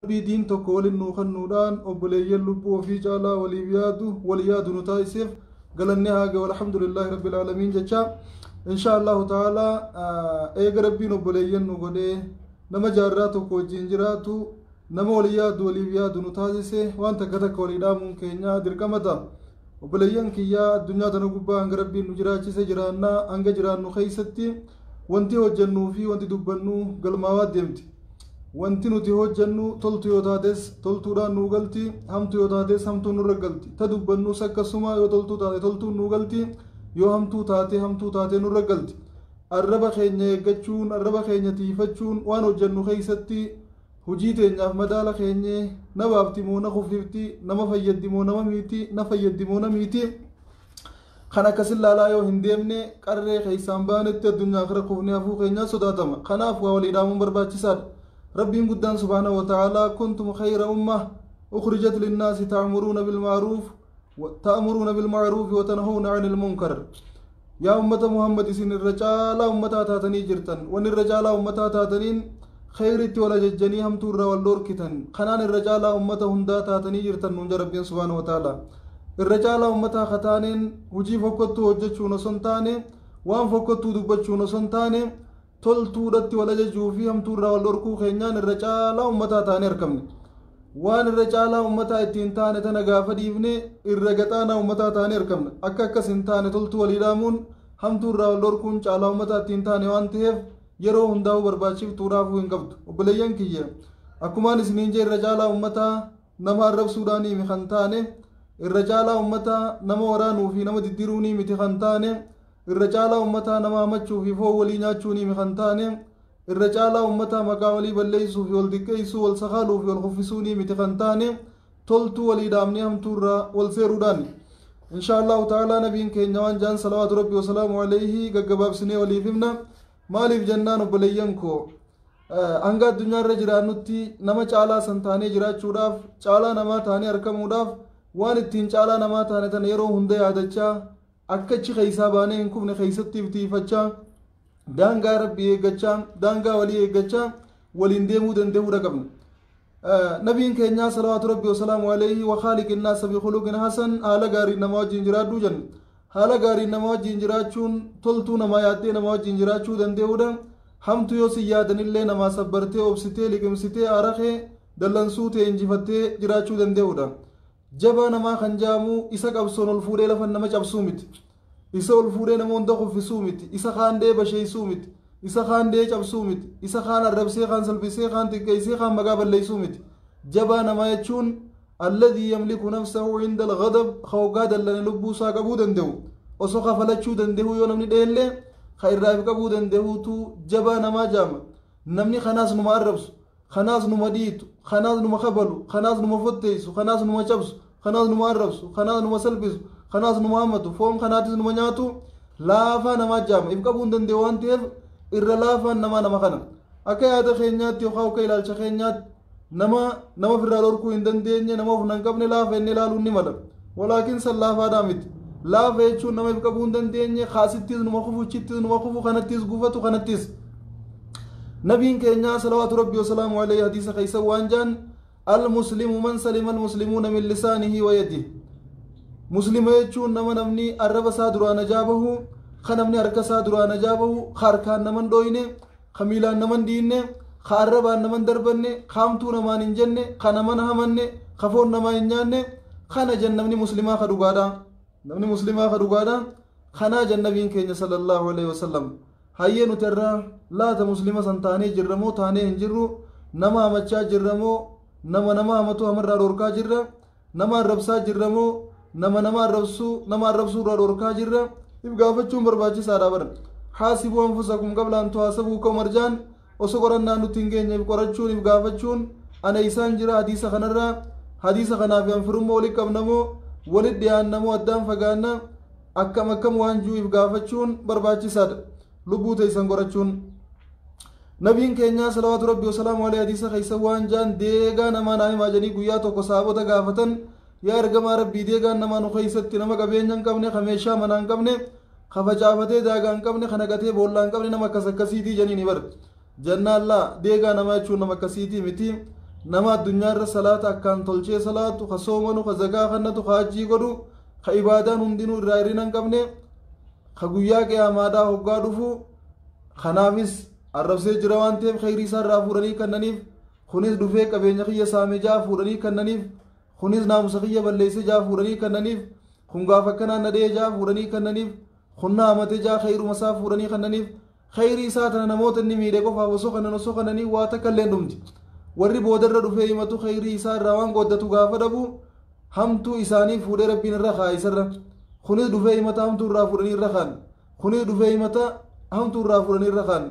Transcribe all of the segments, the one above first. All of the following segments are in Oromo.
دين تقول إنه خنودان أبلي يلبو في جالا وليادو نتايسف قال النهاجة والحمد لله رب العالمين جشا إن شاء الله تعالى إيه ربي نبلي ينقله نما جاراتو كوجينجراتو نما وليادو نتايسه وأنت كتك وليدا ممكن يا دركمتا وبليان كيا الدنيا تنقبا عن ربي نجراتي سجرانا عن جران نخيستي وانتي وجنو في وانتي دبنو قال ما وديمتي wanti nuti hojjannu toltu yoo taates toltuudhaan nuu galti hamtu yoo taates hamtuun nurra galti ta dubbannus akkasuma yoo toltuu taate toltuun nuu galti yoo hamtuu taate nurra galti arraba keenya eeggachuun arraba keenya tiifachuun waan hojjannu keessatti hujii teenyaaf madaala keenya nabaafti moo na kufifti nama fayyaddi moo nama miiti na fayyaddi moo na miiti kan akkasin laalaa yoo hin deemne qarree keessaan baanetti addunyaa akira kufnee hafuu keenyaa sodaatama kanaaf waa walii dhaamuun barbaachisaadha ربي قدام سبحانه وتعالى كنتم خير أمة أخرجت للناس تأمرون بالمعروف وتنهون عن المنكر يا أمة محمد سن الرجال أمة تاتني جرتن وان الرجال أمة تاتنين خيرت ولا ججني هم تور والدور كتن خنان الرجال أمة هندا تاتني جرتن من ربي سبحانه وتعالى الرجال أمة ختانين وجي فكتو وجتشون سنتاني وان فكتو دبتشون سنتاني toltuu dhatti wala jechuu fi hamtuurraa wal dhorkuu keenyaan irra caalaa ummataa taane argamne waan irra caalaa ummataa ittiin taane tana gaafa dhiifne irra gaxaanaa ummataa taane argamne akka akkas hin taane toltuu walii dhaamuun hamtuurraa wal dhorkuun caalaa ummataa ittiin taane waan ta'eef yeroo hundaa'uu barbaachiftuudhaafuu hin qabdu obboleeyyan kiyya akkumaan isiniin jee irra caalaa ummataa nama arrabsuudhaanii mi kan taane irra caalaa ummataa nama waraanuu fi nama diddiruunii miti kan taane irra caalaa ummataa nama hamachuu fi foon walii nyaachuunii mi kan taane irra caalaa ummataa maqaa walii balleessuu fi wal diqqeessuu wal sakaaluu fi wal kuffisuunii miti kan taane toltuu walii dhaamnee hamtuurraa wal seeruudhaan insha allahu ta'aalaa nabiin keenya waan jaan salawaatu rabbi wasalaamu alayhi gaggabaabsinee waliif himna maaliif jennaan obboleeyyan koo hanga addunyaarra jiraannutti nama caalaa san taanee jiraachuudhaaf caalaa namaa taanee argamuudhaaf waan ittiin caalaa namaa taane tana yeroo hunda yaadachaa akkachi keessaa baanee hin kufne keessatti iftiifachaa daangaa rabbii eeggachaa daangaa walii eeggachaa waliin deemuu danda'uudha qabna nabiin keenyaa salawaatu rabbi wasalaamu alayhi wakhaaliqi naasa bikhuluqin hasan haala gaariin nama wajjiin jiraadhuu jenna haala gaariin nama wajjiin jiraachuun toltuu namaa yaaddee nama wajjiin jiraachuu danda'uudha hamtu yoo si yaadanillee namaa sabbartee obsitee liqimsitee arakee dallansuu ta'e injifattee jiraachuu danda'uudha jabaa namaa kan jaamu isa qabsoon ol fuudhee lafan nama cabsuu miti isa ol fuudhee nama hunda kuffisuu miti isa kaandee basheessuu miti isa kaandee cabsuu miti isa kaan arrabsee kaan salphisee kaan xiqqeessee kaan maqaa balleessuu miti jabaa namaa jechuun alladhii yamliku nafsahu inda alghadab hawgaa dallane lubbuu isaa qabuu danda'u osoo kafalachuu danda'u yoo namni dheellee ka irraaf qabuu danda'uutu jabaa namaa jaama namni kanaas numa arrabsu kanaas numa dhiitu kanaas numa kabalu kanaas numa fotteessu kanaas numa cabsu kanaas numa arrabsu kanaas numa salphisu kanaas numa hammatu foon kanaatis numa nyaatu laafaa namaa jaama if qabuu hin danda'u waan ta'eef irra laafaan nama kana akka yaada keenyaatti yookaan akka ilaalcha keenyaatti nama ofirraa dhorkuu hin dandeenye nama of nan qabne laafa inni ilaaluun ni mala walaakin san laafaadhaa miti laafa jechuun nama if qabuu hin dandeenye kaasittis numa kufu chittis numa kufu kanattis gufatu kanattis نبيين كينيا صلوات ربي وسلامه عليه حديث خيسا وانجان المسلم من سلم المسلمون من لسانه ويده مسلم يجون نمني الرب سادرا نجابه خنمني أرك سادرا نجابه خاركان نمن دوينه خميلان نمن دينه خاربان نمن دربنه خامتو نمان انجنه خنمن همنه خفون نما انجانه خنا جن نمني مسلما خدوغادا نمني مسلما خدوغادا خنا جن نبيين كينيا صلى الله عليه وسلم hayyee nuti irraa laata muslima san taanee jirramoo taanee hin jirru nama hamachaa jirramoo nama hamatu hamarraa dhorkaa jirra nama arrabsaa jirramoo nama arrabsuu irraa dhorkaa jirra if gaafachuun barbaachisaadha bara haasibuu anfusakum qabla an tuhaasabuu ka'u marjaan osoo qorannaan nutti hin geenye if qorachuun if gaafachuun ana isaan jira hadiisa kanarraa hadiisa kanaaf anfirummaa walitti qabnamoo walitti dhiyaannamoo addaan fagaanna akkam waan jiru if gaafachuun barbaachisaadha لبوت إنسان قرچون نبيين كينيا صلوات ربي وسلام عليه حديث خيسا وان جان ديغا نما نامي ماجني قياتو قصابو دا غافتن يا رغم ربي ديغا نما نخيست نما قبين جن قبني خميشا منان قبني خفجافته داغان قبني خنقته بولان قبني نما كسكسيتي جنيني بر جنة الله ديغا نما چون نما كسيتي متي nama addunyaarra salaata akkaan tolchee salaatu ka soomanu ka zakaa kannatu ka hajjii godhu ka ibaadaan hundinuu irraa hirrina hin qabne ka guyyaa qiyaamaadhaa hoggaa dhufu kanaafis arrabsee jira waan ta'eef khayrii isaa irraa fuudhanii kannaniif kunis dhufee qabeenya kiyya saamee jaa fuudhanii kannaniif kunis naamusa kiyya balleessee jaa fuudhanii kannaniif kun gaafa akkanaan nadhee jaa fuudhanii kannaniif kun naamatee jaa khayruma isaa fuudhanii kannaniif khayrii isaa tana namoota inni miidhe qofaaf osoo kannanii waa takka illee dhumti warri boodarra dhufee himatu khayrii isaa irraa waan qooddatu gaafa dhabu hamtuu isaanii fuudhee rabbiin irra kaa isarra kunis dhufee himata hamtuu irraa fuudhanii irra kaan kunis dhufee himata hamtuu irraa fuudhanii irra kaan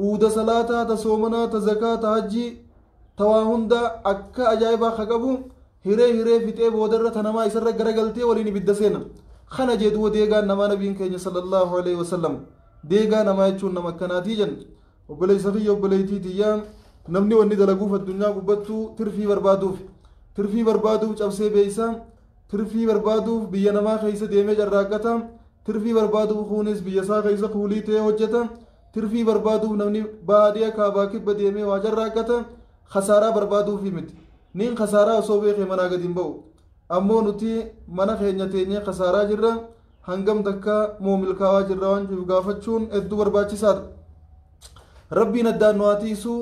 uuda salaataa ta soomanaa ta zakaa ta hajjii ta waa hunda akka ajaa'ibaa ka qabu hiree fixee boodarra ta namaa isarra garagaltee waliin ibidda seena kana jedhu deegaan namaa nabiin keenya sallallahu alaihi wasallam deegaa namaa jechuun nama akkanaatii jan obboleessa kiyya obboleettii tiyyaa namni wanni dalaguuf addunyaa gubbattuu tirfii barbaaduuf cabsee beeysa tirfii barbaaduuf biyya namaa keessa deemee carraaqqata tirfii barbaaduuf kunis biyya isaa keessa kuulii ta'ee hojjeta tirfii barbaaduuf namni baadiyyaa kaabaa kibba deemee waa carraaqqata khasaaraa barbaaduufi miti niin khasaaraa osoo beekee manaa gadi hin ba'u ammoo nuti mana keenya teenyee khasaaraa jirra hangam takka moomilkaawaa jirra waan jiru gaafachuun hedduu barbaachisaadha rabbiin addaan nu haatiisu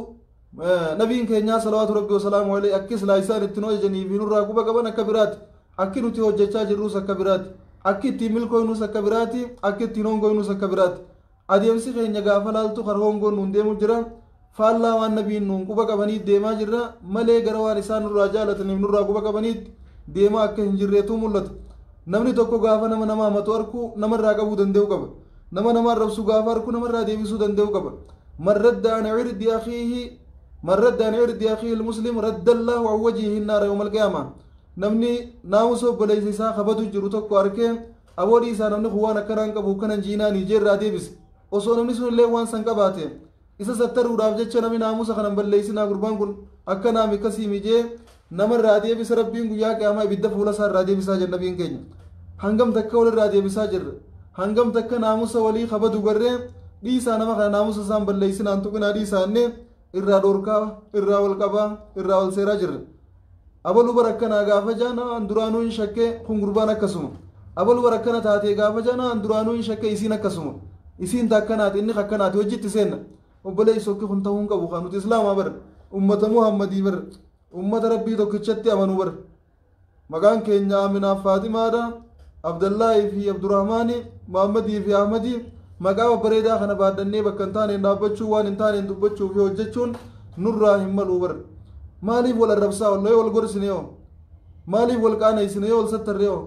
nabiin keenyaa salawaatu rabbi wasalaamu alayhi akkis laayisaan itti noo jajaniif nurraa quba qaban akka biraati akki nuti hojjechaa jirrus akka biraati akki ittiin milkooynus akka biraati akki ittiin hongoynus akka biraati adeemsi keenya gaafa laaltu kar hongoon nuun deemu jira faallaa waan nabiin nuun quba qabaniit deemaa jirra malee gara waan isaan nurraa jaalataniif nurraa quba qabaniit deemaa akka hin jirreetu mul'ata namni tokko gaafa nama hamatu arku namarraa qabuu danda'u qaba nama arrabsu gaafa arku namarraa deebisuu danda'u qaba man radda an cirdi akhiihi ilmuslim radda allaahu an wajhihi naara yawma alqiyaama namni naamusa obboleessa isaa kabadu jiru tokko arkee aboodii isaa namni kun waan akkanaan qabu kanan jiinaan ijeerraa deebise osoo namni sun illee waan san qabaate isa sattaruudhaaf jecha namni naamusa kanan balleessinaa gurbaan kun akkanaam akkasii mijee namarraa deebisa rabbiin guyyaa qiyaamaa ibidda fuula isaa irraa deebisaa jira nabiin keenya hangam takka walirraa deebisaa jirra hangam takka naamusa walii kabadu garree dhiisaa nama kana naamusa isaan balleessinaan tuqinaa dhiisaanne irraa dhorkaa irraa wal qabaa irraa wal seeraa jirra abalu barakkanaa gaafa jaana an duraanuu hin shakke kun gurbaan akkasuma abalu barakkana taatee gaafa jaana an duraanuu hin shakke isiin akkasuma isiin takkanaati inni kakkanaati hojjitti seenna obboleessi okki kun ta'uu hin qabu kan nuti islaamaa bara ummata muhammadii bara ummata rabbii tokkichatti amanuu bara maqaan keenya aminaaf faatimaadha abdallaahi fi abdurrahmaani muhammadii fi ahmadii maqaa bareedaa kana baadhannee bakka hin taaneen dhaabbachuu waan hin taaneen dubbachuu fi hojjechuun nurraa hin maluu bara maaliif wal arrabsaa wallahi wal gorsine yoo maaliif wal qaaneysine yoo wal sattarre yoo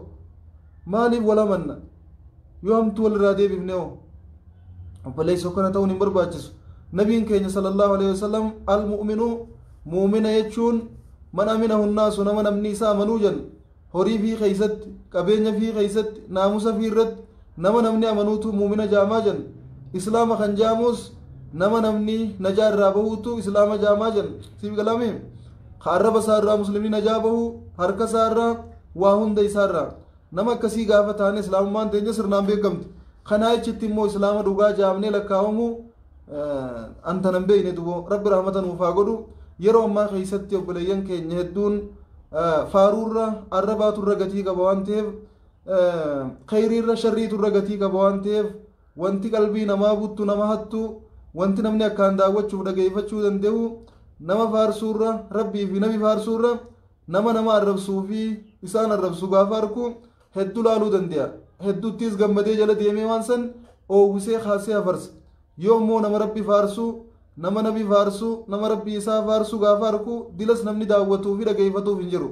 maaliif wal amanna yoo hamtuu wal irraa deebifne yoo obboleessi akkana ta'uun hin barbaachisu nabiin keenya sallallahu alaihi wasallam almu'minu muumina jechuun man aminahu nnaasu nama namni isaa amanuu jan horii fi keeysatti qabeenya fi keeysatti naamusa fi irratti nama namni amanuutu muumina jaamaa jan islaama kan jaamus nama namni najaa irraa bahuutu islaama jaamaa jan siif galame ka arraba isaa irraa muslimni najaa bahu harka isaa irraa waa hunda isaa irraa nama akkasii gaafa taane islaamummaan teenya sirnaan beekamti kanaa achitti immoo islaama dhugaa jaamnee lakkaawamu anta nan beeyne dubo rabbi rahmata nuuf haa godhu yeroo ammaa keeysatti obboleeyyan keenya hedduun faaruurra arrabaaturra gatii qaba waan ta'eef khayriirra sharriiturra gatii qaba waan ta'eef wanti qalbii namaa buttu nama hattu wanti namni akkaan daawwachuuf dhageeffachuu danda'u nama faarsuurra rabbii fi nabi faarsuurra nama arrabsuu fi isaan arrabsu gaafa arku hedduu laaluu danda'a hedduuttis gammadee jala deemee waan san oowwisee kaasee hafarsa yoo immoo nama rabbi faarsu nama nabi faarsu nama rabbi isaa faarsu gaafa arku dilas namni daawwatuu fi dhageeffatuuf hin jiru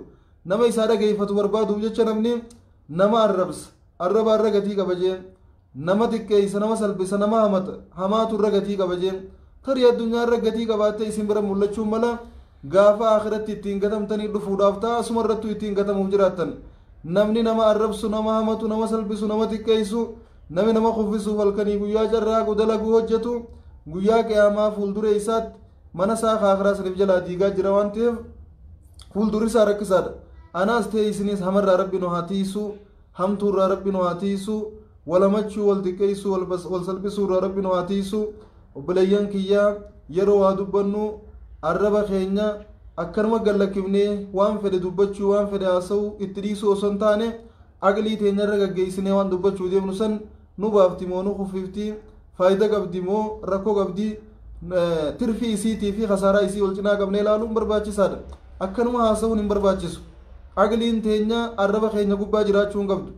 nama isaa dhageeffatu barbaaduuf jecha namni nama arraba irra gatii qaba jeen nama xiqqeeysa nama salphisa nama hamaatu irra gatii qaba jeen tarii addunyaa irra gatii qabaatte isin bira mul'achuun mala gaafa akhiratti ittiin gatamtanii dhufuudhaaf ta'a asuma irrattu ittiin gatamuuf jiraattan namni nama arrabsu nama hamatu nama salphisu nama xiqqeeysu namni nama kuffisuuf halkanii guyyaa carraaqu dalaguu hojjetu guyyaa qiyaamaa fuuldure isaatti mana isaa kaakiraa saniif jalaa diigaa jira waan ta'eef fuuldurri isaa rakkisaadha anaas ta'e isinis hamarraa rabbi nu haa tiisu hamtuurraa rabbi nu haa tiisu walamachuu wal xiqqeessu wal salphisuurraa rabbi nu haa tiisu obboleeyyan kiyyaa yeroo waa dubbannu arraba keenya akkanuma gallakifnee waan fedhe dubbachuu waan fedhe haasa'uu itti dhiisuu osoo hin taane aqlii teenyarra gaggeessinee waan dubbachuu deemnu san nu baafti moo nu kufifti faayida qabdi moo rakkoo qabdi tirfii isiitii fi khasaaraa isii wal cinaa qabnee ilaaluun barbaachisaadha akkanuma haasa'uun hin barbaachisu aqliin teenya arraba keenya gubbaa jiraachuu hin qabdu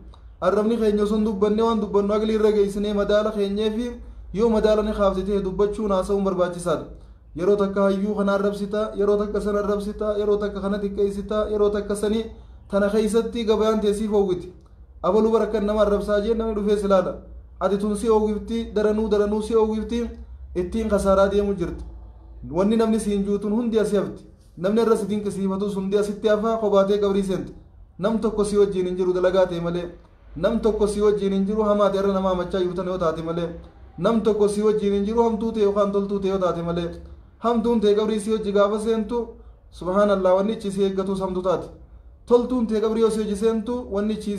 arrabni keenya osoo hin dubbanne waan dubbannu aqlii irra geessinee madaala keenyee fi yoo madaala ni kaaftee dubbachuun haasa'uun barbaachisaadha yeroo takka hayyuu kana arrabsita yeroo takka sana arrabsita yeroo takka kana xiqqeessita yeroo takka sanii tana keessatti gabayaan teessiif hawwiti abaluu barakkan nama arrabsaa jee namni dhufee silaadha ati tun si hawwifti daranuu si hawwifti ittiin khasaaraa deemu jirti wanni namni siin juutun hundi asii hafti namni irra si dinqisiifatus hundi asitti hafaa qobaatee qabrii seenti nam tokko si wajjiin hin jiru dalagaa ta'e malee nam tokko si wajjiin hin jiru hamaati irra namaa machaa yuutan yoo taate malee nam tokko si wajjiin hin jiru hamtuu ta'e yookaan toltuu ta'e yoo taate malee hamtuun ta'e qabrii si wajji gaafa seentu subhaanallah wanni ichi si eeggatus hamtu taate toltuun ta'e qabrii yoo si wajji seentu wanni ichi